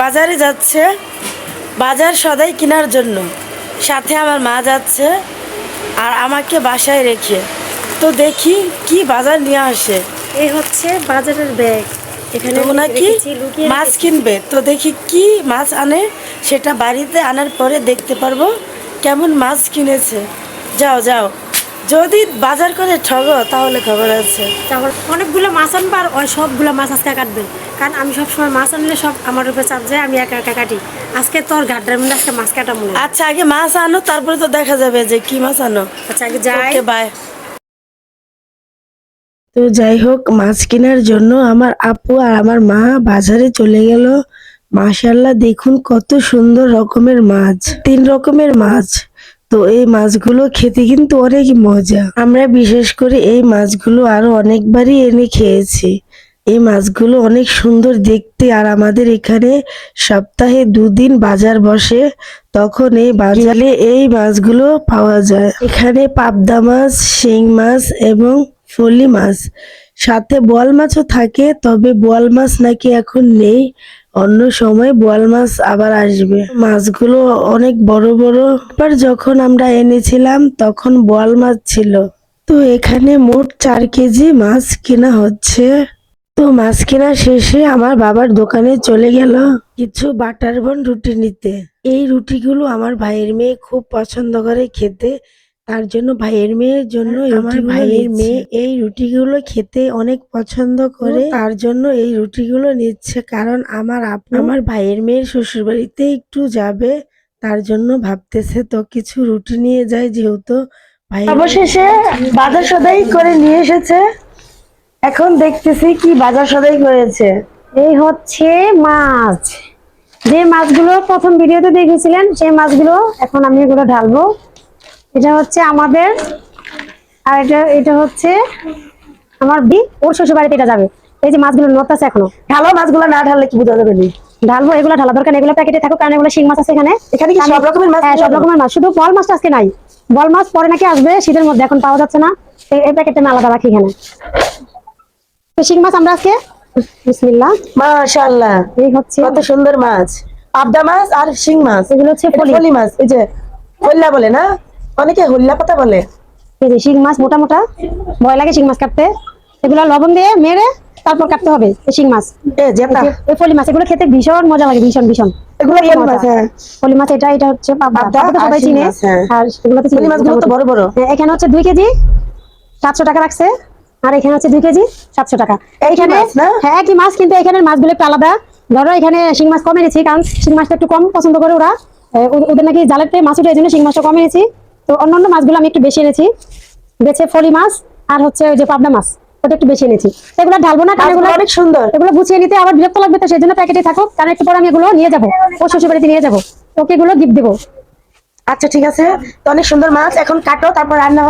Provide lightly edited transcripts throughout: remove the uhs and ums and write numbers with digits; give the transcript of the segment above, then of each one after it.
বাজারে যাচ্ছে, বাজার সদাই কেনার জন্য। সাথে আমার মা যাচ্ছে আর আমাকে বাসায় রেখে। তো দেখি কি বাজার নিয়ে আসে। এই হচ্ছে বাজারের ব্যাগ। এখানে তো নাকি মাছ কিনবে, তো দেখি কি মাছ আনে, সেটা বাড়িতে আনার পরে দেখতে পারবো কেমন মাছ কিনেছে। যাও যাও, যদি বাজার করে ঠগো তাহলে খবর আছে। তারপর অনেকগুলো মাছ আনবো আর ওই সবগুলো মাছ আজকে কাটবেন, কারণ আমি সবসময় মাছ আনলে সব আমার উপরে চাপ যায়, আমি একা একা কাটি। আজকে তোর ঘাটটার মধ্যে আজকে মাছ কাটা মনে হয়। আচ্ছা আগে মাছ আনো, তারপরে তো দেখা যাবে যে কি মাছ আনো। আচ্ছা আগে যাই। বাই। তো যাই হোক, মাছ কেনার জন্য আমার আপু আর আমার মা বাজারে চলে গেল। মাশাআল্লাহ, দেখুন কত সুন্দর রকমের মাছ, 3 রকমের মাছ। তো এই মাছগুলো খেতে কিন্তু অনেক মজা। আমরা বিশেষ করে এই মাছগুলো আরো অনেকবারই এনে খেয়েছি। এই মাছগুলো অনেক সুন্দর দেখতে। আর আমাদের এখানে সপ্তাহে 2 দিন বাজার বসে, তখন এই বাজারে এই মাছগুলো পাওয়া যায়। এখানে পাবদা মাছ, শিং মাছ এবং ফলি মাছ, সাথে বোয়াল মাছও থাকে। তবে বোয়াল মাছ নাকি এখন নেই, অন্য সময় বোয়াল মাছ আবার আসবে। মাছগুলো অনেক বড় বড়। এবার যখন আমরা এনেছিলাম তখন বোয়াল মাছ ছিল। তো এখানে মোট 4 কেজি মাছ কেনা হচ্ছে। তো মাছ কেনা শেষে আমার বাবার দোকানে চলে গেল কিছু বাটার বন রুটি নিতে। এই রুটিগুলো আমার ভাইয়ের মেয়ে খুব পছন্দ করে খেতে, তার জন্য ভাইয়ের মেয়ের জন্য আমার ভাইয়ের মেয়ে এই রুটিগুলো খেতে অনেক পছন্দ করে, তার জন্য এই রুটিগুলো নিচ্ছে। কারণ আমার আপু আমার ভাইয়ের মেয়ের শ্বশুর বাড়িতে একটু যাবে, তার জন্য ভাবতেছে তো কিছু রুটি নিয়ে যায়, যেহেতু ভাই অবশেষে বাজার সদাই করে নিয়ে এসেছে। এখন দেখতেছি কি বাজার সদাই করেছে। এই হচ্ছে মাছ, যে মাছগুলো প্রথম ভিডিওতে দেখেছিলেন সেই মাছগুলো এখন আমি এগুলো ঢালবো। এটা হচ্ছে আমাদের, আর এটা হচ্ছে আমার ওর শ্বশুর বাড়িতে এটা যাবে। এই যে মাছগুলো নড়তেছে এখনো। ঢালো, মাছগুলো না ঢাললে কি বোঝা যাবে? ঢালবো, এগুলো ঢালা দরকার, এগুলো প্যাকেটে থাকুক, কারণ এগুলো শিং মাছ আছে এখানে। এখানে কি সব রকমের মাছ? হ্যাঁ, সব রকমের মাছ, শুধু বল মাছটা আজকে নাই। বল মাছ পরে নাকি আসবে শীতের মধ্যে, এখন পাওয়া যাচ্ছে না। এই প্যাকেটটা আমি আলাদা রাখি এখানে। তো শিং মাছ আমরা আজকে, বিসমিল্লাহ, মাশাআল্লাহ, এই হচ্ছে কত সুন্দর মাছ। পাবদা মাছ আর শিং মাছ, এগুলো হচ্ছে ফলি মাছ। এই যে হল্লা বলে না, অনেকে হল্লা পাতা বলে। এই যে শিং মাছ, মোটা মোটা, ভয় লাগে শিং মাছ কাটতে। এগুলো লবণ দিয়ে মেরে তারপর কাটতে হবে। এই শিং মাছ, এই ফলি মাছ, এগুলো খেতে ভীষণ মজা লাগে, ভীষণ ভীষণ। এগুলো ফলি মাছ, হ্যাঁ ফলি মাছ। এটা হচ্ছে পাবদা, সবাই চিনে। আর এগুলো ফলি মাছগুলো তো বড় বড়। এখানে হচ্ছে 2 কেজি 700 টাকা রাখছে, আর এখানে হচ্ছে 2 কেজি 700 টাকা। এইখানে হ্যাঁ একই মাছ, কিন্তু এখানের মাছগুলো একটু আলাদা। ধরো এখানে শিং মাছ কম এনেছি, কারণ শিং মাছটা একটু কম পছন্দ করে ওরা, ওদের নাকি জালের থেকে মাছ উঠে, এই জন্য শিং মাছটা কম এনেছি। তো অন্যান্য মাছগুলো আমি একটু বেশি এনেছি, বেছে ফলি মাছ আর হচ্ছে ওই যে পাবদা মাছ, ওটা একটু বেশি এনেছি। এগুলো ঢালবো না, কারণ এগুলো অনেক সুন্দর, এগুলো গুছিয়ে নিতে আবার বিরক্ত লাগবে, তো সেই জন্য প্যাকেটে থাকুক, কারণ একটু পরে আমি এগুলো নিয়ে যাবো, ওর শ্বশুর বাড়িতে নিয়ে যাবো, ওকে এগুলো গিফট দেবো। আচ্ছা ঠিক আছে, তো অনেক সুন্দর মাছ, এখন কাটো, তারপর রান্না।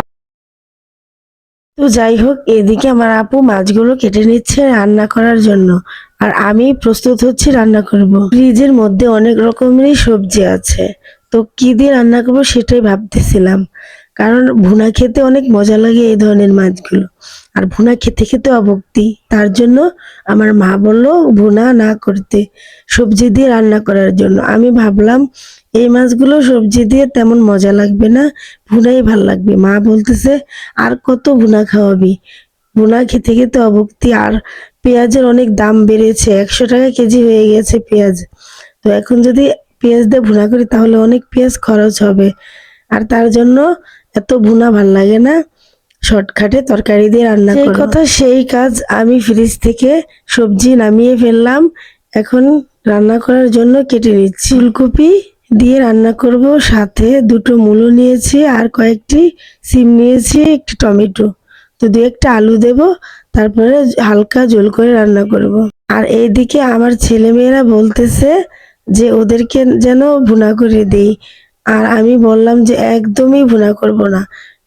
তো যাই হোক, এদিকে আমার আপু মাছগুলো কেটে নিচ্ছে রান্না করার জন্য, আর আমি প্রস্তুত হচ্ছি রান্না করব। ফ্রিজের মধ্যে অনেক রকমেরই সবজি আছে, তো কি দিয়ে রান্না করব সেটাই ভাবতেছিলাম। কারণ ভুনা খেতে অনেক মজা লাগে এই ধরনের মাছগুলো, আর ভুনা খেতে খেতে অভুক্তি, তার জন্য আমার মা বললো ভুনা না করতে, সবজি দিয়ে রান্না করার জন্য। আমি ভাবলাম এই মাছগুলো সবজি দিয়ে তেমন মজা লাগবে না, ভুনাই ভাল লাগবে। মা বলতেছে আর কত ভুনা খাওয়াবি, ভুনা খেতে খেতে অভুক্তি। আর পেঁয়াজের অনেক দাম বেড়েছে, 100 টাকা কেজি হয়ে গেছে পেঁয়াজ। তো এখন যদি পেঁয়াজ দিয়ে ভুনা করি তাহলে অনেক পেঁয়াজ খরচ হবে, আর তার জন্য এত ভুনা ভাল লাগে না, শর্টকাটে তরকারি দিয়ে রান্না করি। সেই কথা সেই কাজ, আমি ফ্রিজ থেকে সবজি নামিয়ে ফেললাম, এখন রান্না করার জন্য কেটে নিচ্ছি। ফুলকপি দিয়ে রান্না করব, সাথে 2টো মূলো নিয়েছি, আর কয়েকটি সিম নিয়েছি, একটি টমেটো, তো 2-1টা আলু দেব, তারপরে হালকা ঝোল করে রান্না করব। আর এইদিকে আমার ছেলেমেয়েরা বলতেছে যে ওদেরকে যেন ভুনা করে দেই, আর আমি বললাম যে একদমই ভুনা করব না,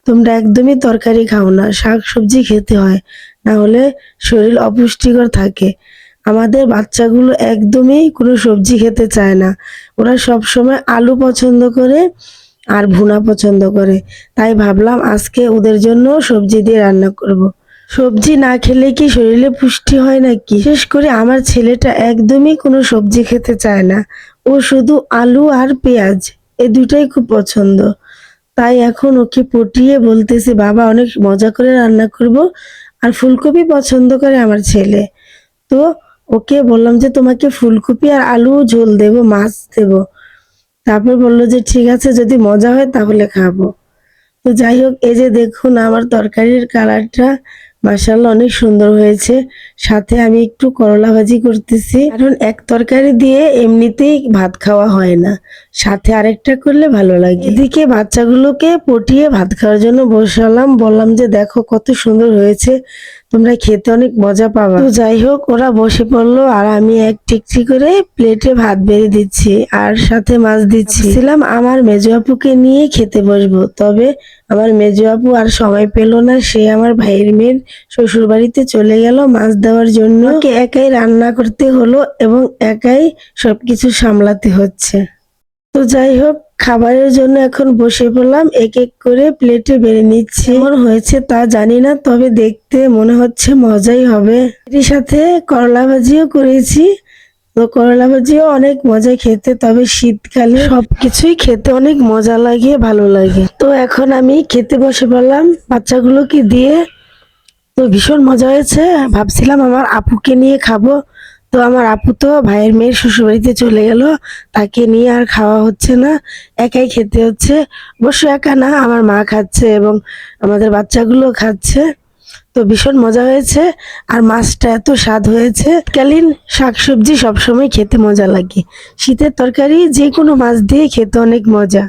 তোমরা একদমই তরকারি খাও না, শাক সবজি খেতে হয়, না হলে শরীর অপুষ্টিকর থাকে। আমাদের বাচ্চাগুলো একদমই কোনো সবজি খেতে চায় না, ওরা সব সময় আলু পছন্দ করে আর ভুনা পছন্দ করে। তাই ভাবলাম আজকে ওদের জন্য সবজি দিয়ে রান্না করব। সবজি না খেলে কি শরীরে পুষ্টি হয় নাকি? বিশেষ করে আমার ছেলেটা একদমই কোনো সবজি খেতে চায় না। ও শুধু আলু আর পেঁয়াজ এই দুটাই খুব পছন্দ। তাই এখন ওকে পটিয়ে বলতেছি, বাবা অনেক মজা করে রান্না করব, আর ফুলকপি পছন্দ করে আমার ছেলে। তো ওকে বললাম যে তোমাকে ফুলকপি আর আলু ঝোল দেব, মাছ দেব। তারপর বলল যে ঠিক আছে, যদি মজা হয় তাহলে খাবো। তো যাই হোক, এই যে দেখুন আমার তরকারির কালারটা মাশাআল্লাহ অনেক সুন্দর হয়েছে। সাথে আমি একটু করলা ভাজি করতেছি, কারণ এক তরকারি দিয়ে এমনিতেই ভাত খাওয়া হয় না, সাথে আরেকটা করলে ভালো লাগে। এদিকে বাচ্চাগুলোকে পটিয়ে ভাত খাওয়ার জন্য বসালাম, বললাম যে দেখো কত সুন্দর হয়েছে, তোমরা খেতে অনেক মজা পাবা। তো যাই হোক, ওরা বসে পড়লো আর আমি এক টিকটি করে প্লেটে ভাত বেড়ে দিচ্ছি আর সাথে মাছ দিচ্ছি। ভাবছিলাম আমার মেজো আপুকে নিয়ে খেতে বসবো, তবে আমার মেজো আপু আর সময় পেল না, সে আমার ভাইয়ের মেয়ের শ্বশুর বাড়িতে চলে গেল মাছ দেওয়ার জন্য। ওকে একাই রান্না করতে হলো এবং একাই সবকিছু সামলাতে হচ্ছে। তো যাই হোক, খাবারের জন্য এখন বসে পড়লাম, এক এক করে প্লেটে বেড়ে নিচ্ছি। কেমন হয়েছে তা জানি না, তবে দেখতে মনে হচ্ছে মজাই হবে। এর সাথে করলা ভাজিও করেছি। তো করলা ভাজিও অনেক মজা খেতে, তবে শীতকালে সবকিছুই খেতে অনেক মজা লাগে, ভালো লাগে। তো এখন আমি খেতে বসে পড়লাম বাচ্চাগুলোকে দিয়ে। তো ভীষণ মজা হয়েছে, ভাবছিলাম আমার আপুকে নিয়ে খাবো। তো আমার আপু তো ভাইয়ের মেয়ের শ্বশুরবাড়িতে চলে গেল, তাকে নিয়ে আর খাওয়া হচ্ছে না, একাই খেতে হচ্ছে। অবশ্য একা না, আমার মা খাচ্ছে এবং আমাদের বাচ্চাগুলো খাচ্ছে। তো ভীষণ মজা হয়েছে, আর মাছটা এত স্বাদ হয়েছে। শীতকালীন শাকসবজি সবসময় খেতে মজা লাগে, শীতের তরকারি যে কোনো মাছ দিয়ে খেতে অনেক মজা।